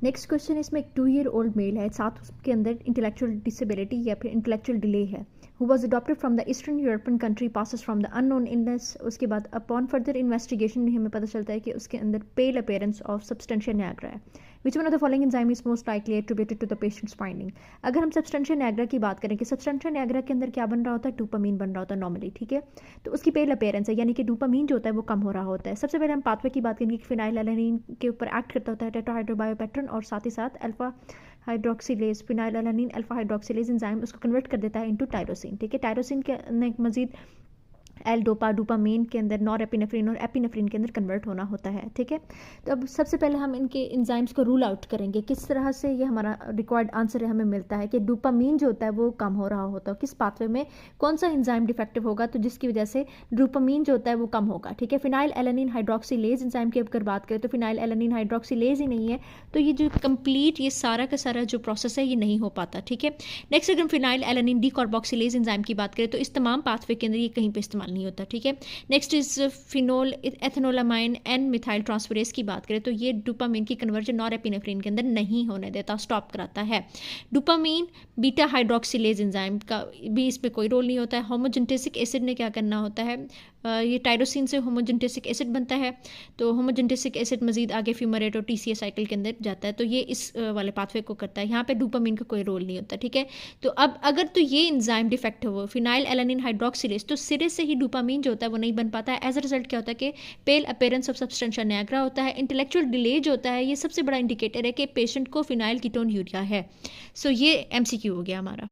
Next question इसमें एक 2 year old mail है, साथ उसके अंदर इंटेलेक्चुअल डिसेबिलिटी या फिर इंटेलेक्चुअल डिले है, who was adopted from the eastern European country, passes from the unknown illness. उसके बाद अपॉन फर्दर इन्वेस्टिगेशन हमें पता चलता है कि उसके अंदर pale appearance of substantia nigra है। Which one of the following enzyme is most likely attributed to the patient's finding. अगर हम सब्सटेंशिया निग्रा की बात करें कि सब्सटेंशिया निग्रा के अंदर क्या बन रहा होता है, डोपामीन बन रहा होता है नॉर्मली, ठीक है। तो उसकी पेल अपेयरेंस है, यानी कि डोपामीन जो होता है वो कम हो रहा होता है। सबसे पहले हम पाथवे की बात करेंगे कि फिनाइलएलानिन के ऊपर एक्ट करता होता है टेट्राहाइड्रोबायोपेट्रिन, और साथ ही साथ alpha hydroxylase, phenylalanine alpha hydroxylase enzyme उसको कन्वर्ट कर देता है इनटू टायरोसिन, ठीक है। टायरोसिन के मजीद एल डोपामीन के अंदर नॉर एपिनेफ्रिन और एपिनेफ्रिन के अंदर कन्वर्ट होना होता है, ठीक है। तो अब सबसे पहले हम इनके एंजाइम्स को रूल आउट करेंगे, किस तरह से ये हमारा रिक्वायर्ड आंसर हमें मिलता है कि डोपामीन जो होता है वो कम हो रहा होता है, किस पाथवे में कौन सा एंजाइम डिफेक्टिव होगा तो जिसकी वजह से डोपामीन जो होता है वो कम होगा, ठीक है। फिनाइलएलानिन हाइड्रोक्सीलेज एंजाइम की अगर बात करें तो फिनाइलएलानिन हाइड्रोक्सीलेज ही नहीं है, तो ये जो कंप्लीट ये सारा का सारा जो प्रोसेस है ये नहीं हो पाता, ठीक है। नेक्स्ट अगर हम फिनाइलएलानिन डीकार्बोक्सिलेज एंजाइम की बात करें तो इस तमाम पाथवे के अंदर ये कहीं पे इस्तेमाल नहीं होता, ठीक है। Next is phenol ethanolamine N methyl transferase की बात करें तो ये डोपामीन की कन्वर्जन नॉरएपिनेफ्रिन के अंदर नहीं होने देता, स्टॉप कराता है। डोपामीन बीटा हाइड्रोक्सिलेज एंजाइम का भी इसमें कोई रोल नहीं होता है। होमोजेंटेसिक एसिड ने क्या करना होता है, ये टायरोसिन से होमोजेंटेसिक एसिड बनता है, तो होमोजेंटेसिक एसिड मजीद आगे फ्यूमरेट और टीसीए साइकिल के अंदर जाता है, तो ये इस वाले पाथवे को करता है। यहाँ पे डोपामीन का कोई रोल नहीं होता, ठीक है। तो अब अगर तो ये एंजाइम डिफेक्टिव हो फिनाइलएलानिन हाइड्रोक्सिलेज, तो सिरे से ही डोपामीन जो होता है वो नहीं बन पाता है। एज अ रिजल्ट क्या होता है कि पेल अपेयरेंस ऑफ सब्सटेंशिया निग्रा होता है। इंटेलेक्चुअल डिले जो होता है ये सबसे बड़ा इंडिकेटर है कि पेशेंट को फिनाइल कीटोन यूरिया है। सो ये एमसीक्यू हो गया हमारा।